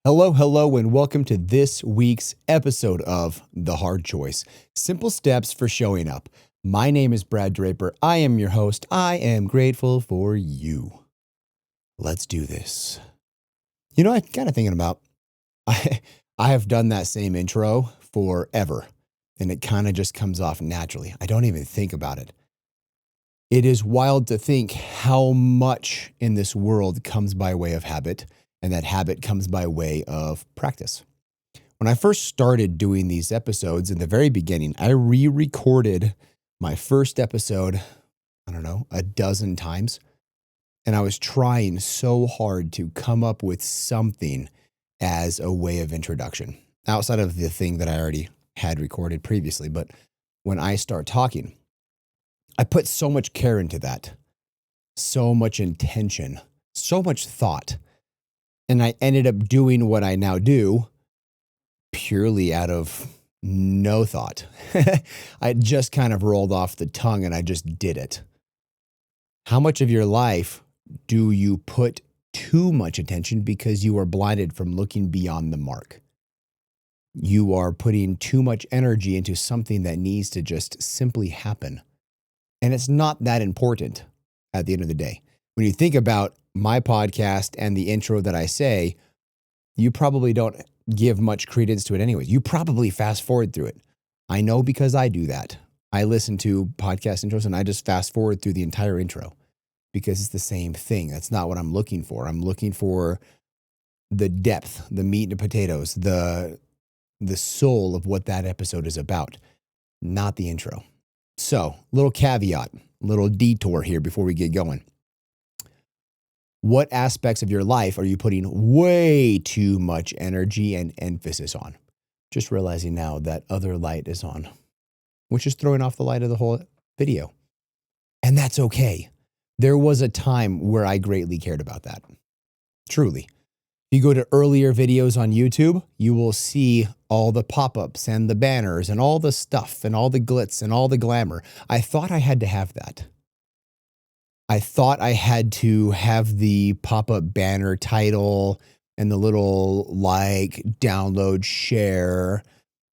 Hello, hello, and welcome to this week's episode of The Hard Choice. Simple steps for showing up. My name is Brad Draper. I am your host. I am grateful for you. Let's do this. I'm kind of thinking about, I, I have done that same intro forever, and it kind of just comes off naturally. I don't even think about it. It is wild to think how much in this world comes by way of habit, and that habit comes by way of practice. When I first started doing these episodes in the very beginning, I re-recorded my first episode, a dozen times. And I was trying so hard to come up with something as a way of introduction outside of the thing that I already had recorded previously. But when I start talking, I put so much care into that, so much intention, so much thought. And I ended up doing what I now do purely out of no thought. I just kind of rolled off the tongue and I just did it. How much of your life do you put too much attention because you are blinded from looking beyond the mark? You are putting too much energy into something that needs to just simply happen. And it's not that important at the end of the day. When you think about my podcast and the intro that I say, you probably don't give much credence to it anyways. You probably fast forward through it. I know because I do that. I listen to podcast intros and I just fast forward through the entire intro because it's the same thing. That's not what I'm looking for. I'm looking for the depth, the meat and potatoes, the soul of what that episode is about, not the intro. So, little caveat, little detour here before we get going. What aspects of your life are you putting way too much energy and emphasis on? Just realizing now that other light is on, which is throwing off the light of the whole video. And that's okay. There was a time where I greatly cared about that. Truly. If you go to earlier videos on YouTube, you will see all the pop-ups and the banners and all the stuff and all the glitz and all the glamour. I thought I had to have that. I thought I had to have the pop-up banner title and the little like, download, share,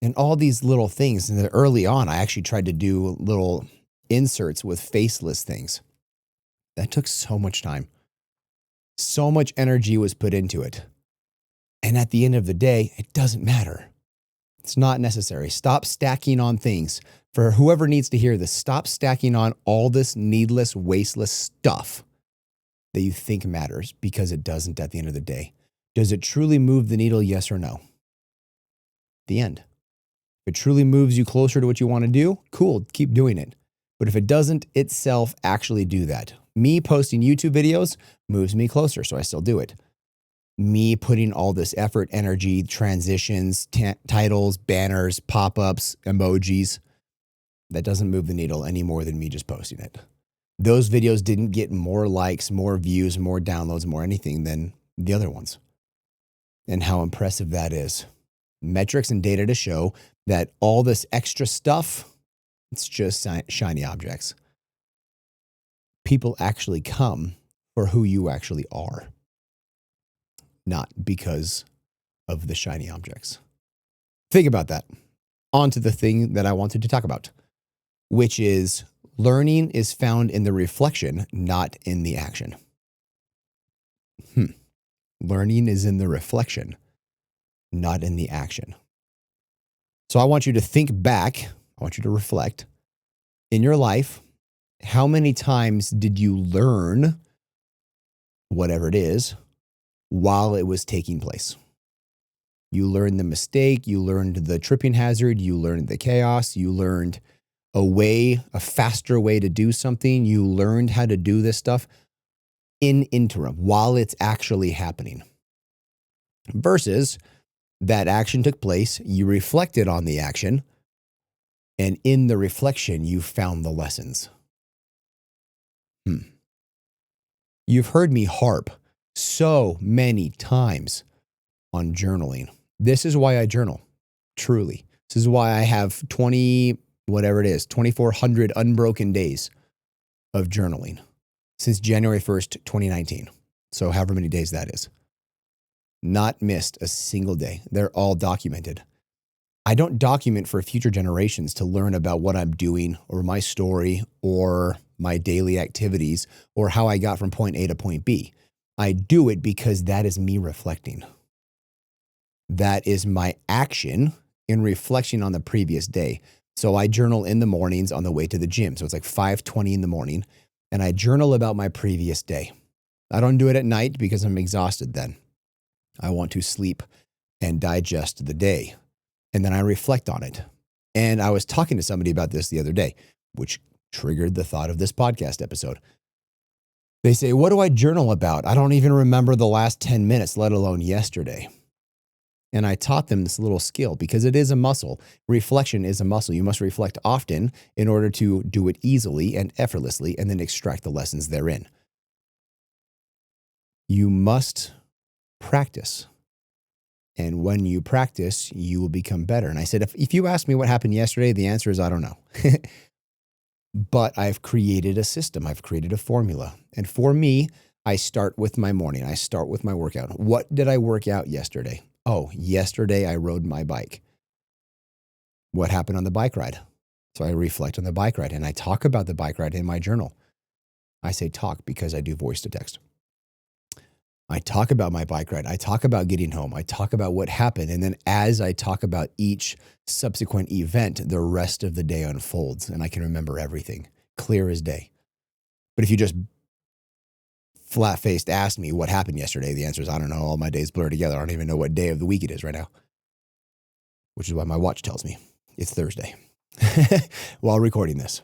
and all these little things. And then early on, I actually tried to do little inserts with faceless things. That took so much time. So much energy was put into it. And at the end of the day, it doesn't matter. It's not necessary. Stop stacking on things. For whoever needs to hear this, stop stacking on all this needless, wasteless stuff that you think matters, because it doesn't at the end of the day. Does it truly move the needle, yes or no? The end. If it truly moves you closer to what you want to do, cool, keep doing it. But if it doesn't itself actually do that, me posting YouTube videos moves me closer, so I still do it. Me putting all this effort, energy, transitions, titles, banners, pop-ups, emojis, that doesn't move the needle any more than me just posting it. Those videos didn't get more likes, more views, more downloads, more anything than the other ones. And how impressive that is. Metrics and data to show that all this extra stuff, it's just shiny objects. People actually come for who you actually are, not because of the shiny objects. Think about that. On to the thing that I wanted to talk about, which is learning is found in the reflection, not in the action. Learning is in the reflection, not in the action. So I want you to think back. I want you to reflect. In your life, how many times did you learn whatever it is while it was taking place? You learned the mistake, you learned the tripping hazard, you learned the chaos, you learned a faster way to do something, you learned how to do this stuff in interim while it's actually happening. Versus that action took place, you reflected on the action, and in the reflection, you found the lessons. You've heard me harp so many times on journaling. This is why I journal, truly. This is why I have 2,400 unbroken days of journaling since January 1st, 2019. So however many days that is. Not missed a single day. They're all documented. I don't document for future generations to learn about what I'm doing or my story or my daily activities or how I got from point A to point B. I do it because that is me reflecting. That is my action in reflection on the previous day. So I journal in the mornings on the way to the gym. So it's like 5:20 in the morning, and I journal about my previous day. I don't do it at night because I'm exhausted then. I want to sleep and digest the day. And then I reflect on it. And I was talking to somebody about this the other day, which triggered the thought of this podcast episode. They say, what do I journal about? I don't even remember the last 10 minutes, let alone yesterday. And I taught them this little skill because it is a muscle. Reflection is a muscle. You must reflect often in order to do it easily and effortlessly and then extract the lessons therein. You must practice. And when you practice, you will become better. And I said, if you ask me what happened yesterday, the answer is I don't know. But I've created a system. I've created a formula. And for me, I start with my morning. I start with my workout. What did I work out yesterday? Oh, yesterday I rode my bike. What happened on the bike ride? So I reflect on the bike ride and I talk about the bike ride in my journal. I say talk because I do voice to text. I talk about my bike ride. I talk about getting home. I talk about what happened. And then as I talk about each subsequent event, the rest of the day unfolds and I can remember everything clear as day. But if you just flat-faced ask me what happened yesterday, the answer is I don't know. All my days blur together. I don't even know what day of the week it is right now, which is why my watch tells me it's Thursday while recording this.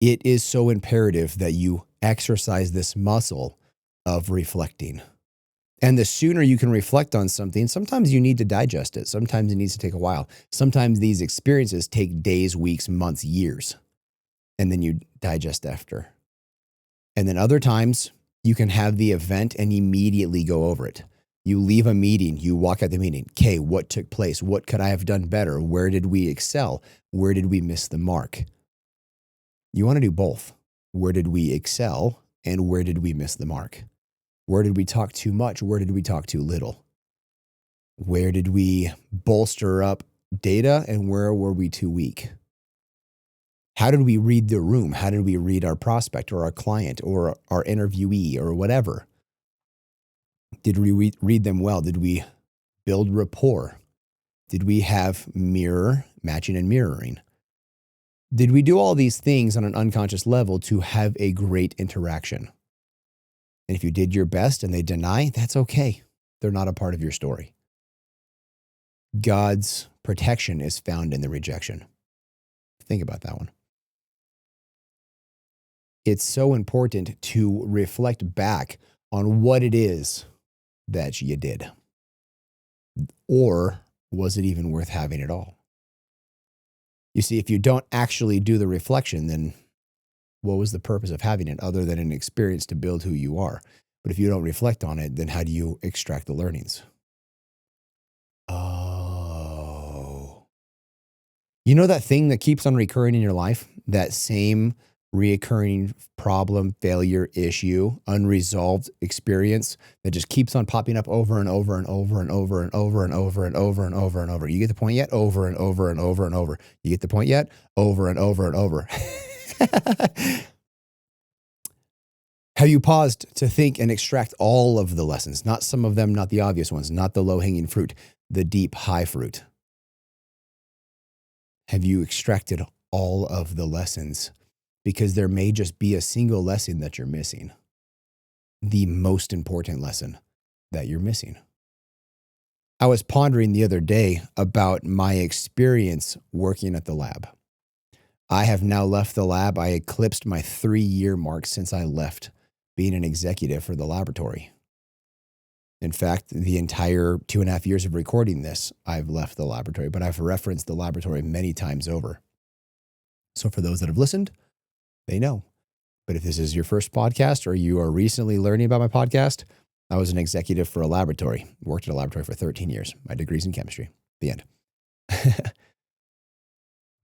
It is so imperative that you exercise this muscle of reflecting. And the sooner you can reflect on something, sometimes you need to digest it. Sometimes it needs to take a while. Sometimes these experiences take days, weeks, months, years, and then you digest after. And then other times you can have the event and immediately go over it. You leave a meeting, you walk out the meeting. Okay, what took place? What could I have done better? Where did we excel? Where did we miss the mark? You want to do both. Where did we excel and where did we miss the mark? Where did we talk too much? Where did we talk too little? Where did we bolster up data and where were we too weak? How did we read the room? How did we read our prospect or our client or our interviewee or whatever? Did we read them well? Did we build rapport? Did we have matching and mirroring? Did we do all these things on an unconscious level to have a great interaction? And if you did your best and they deny, that's okay. They're not a part of your story. God's protection is found in the rejection. Think about that one. It's so important to reflect back on what it is that you did. Or was it even worth having at all? You see, if you don't actually do the reflection, then what was the purpose of having it other than an experience to build who you are? But if you don't reflect on it, then how do you extract the learnings? Oh. You know that thing that keeps on recurring in your life? That same reoccurring problem, failure, issue, unresolved experience that just keeps on popping up over and over and over and over and over and over and over and over and over. You get the point yet? Over and over and over and over. You get the point yet? Over and over and over. Have you paused to think and extract all of the lessons? Not some of them, not the obvious ones, not the low-hanging fruit, the deep, high fruit. Have you extracted all of the lessons? Because there may just be a single lesson that you're missing. The most important lesson that you're missing. I was pondering the other day about my experience working at the lab. I have now left the lab. I eclipsed my 3-year mark since I left being an executive for the laboratory. In fact, the entire 2.5 years of recording this, I've left the laboratory, but I've referenced the laboratory many times over. So for those that have listened, they know. But if this is your first podcast or you are recently learning about my podcast, I was an executive for a laboratory. Worked at a laboratory for 13 years. My degree's in chemistry. The end.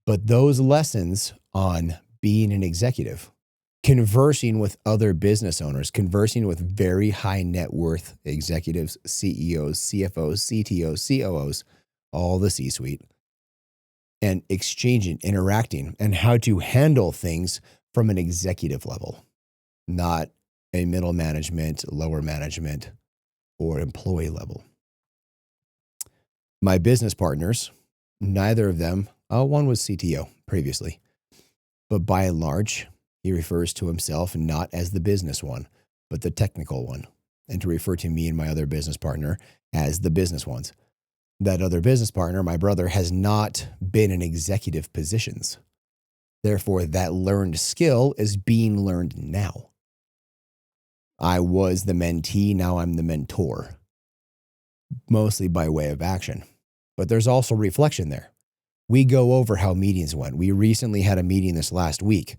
But those lessons on being an executive conversing with other business owners, conversing with very high net worth executives, CEOs, CFOs, CTOs, COOs, all the C-suite, and exchanging, interacting, and how to handle things from an executive level, not a middle management, lower management, or employee level. My business partners, neither of them, one was CTO previously, but by and large, he refers to himself not as the business one, but the technical one, and to refer to me and my other business partner as the business ones. That other business partner, my brother, has not been in executive positions. Therefore, that learned skill is being learned now. I was the mentee, now I'm the mentor, mostly by way of action. But there's also reflection there. We go over how meetings went. We recently had a meeting this last week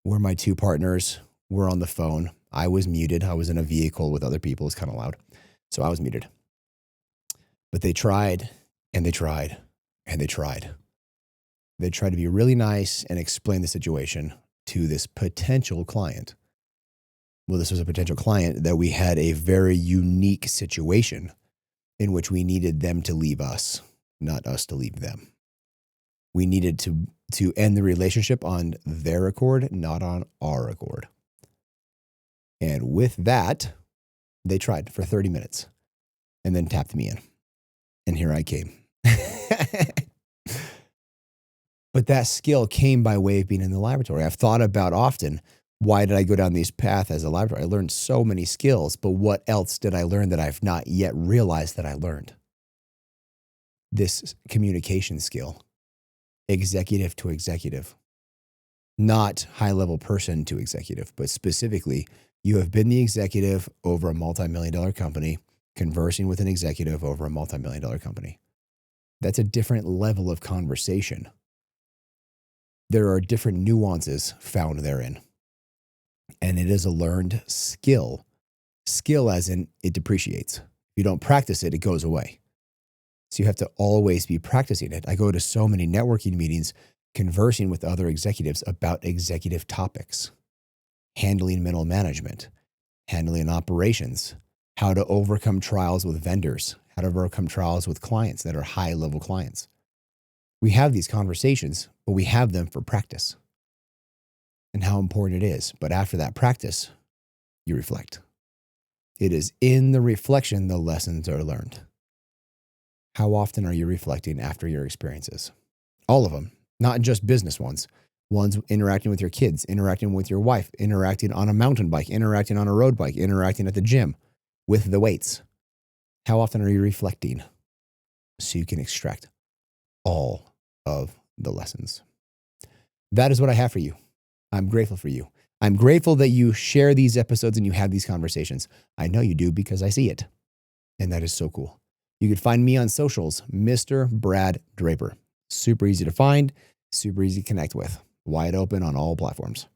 where my two partners were on the phone. I was muted. I was in a vehicle with other people. It's kind of loud. So I was muted. But they tried and they tried and they tried. They tried to be really nice and explain the situation to this potential client. Well, this was a potential client that we had a very unique situation in which we needed them to leave us, not us to leave them. We needed to end the relationship on their accord, not on our accord. And with that, they tried for 30 minutes and then tapped me in. And here I came. But that skill came by way of being in the laboratory. I've thought about often, why did I go down this path as a laboratory? I learned so many skills, but what else did I learn that I've not yet realized that I learned? This communication skill, executive to executive, not high-level person to executive, but specifically, you have been the executive over a multi-million-dollar company, conversing with an executive over a multi-million-dollar company. That's a different level of conversation. There are different nuances found therein. And it is a learned skill. Skill as in it depreciates. If you don't practice it, it goes away. So you have to always be practicing it. I go to so many networking meetings, conversing with other executives about executive topics, handling middle management, handling operations, how to overcome trials with vendors, how to overcome trials with clients that are high-level clients. We have these conversations, but we have them for practice and how important it is. But after that practice, you reflect. It is in the reflection the lessons are learned. How often are you reflecting after your experiences? All of them, not just business ones. Ones interacting with your kids, interacting with your wife, interacting on a mountain bike, interacting on a road bike, interacting at the gym with the weights. How often are you reflecting so you can extract all of the lessons? That is what I have for you. I'm grateful for you. I'm grateful that you share these episodes and you have these conversations. I know you do because I see it. And that is so cool. You can find me on socials, Mr. Brad Draper. Super easy to find, super easy to connect with. Wide open on all platforms.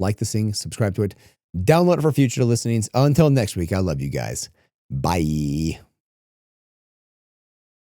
Like this thing, subscribe to it, download it for future listenings. Until next week, I love you guys. Bye.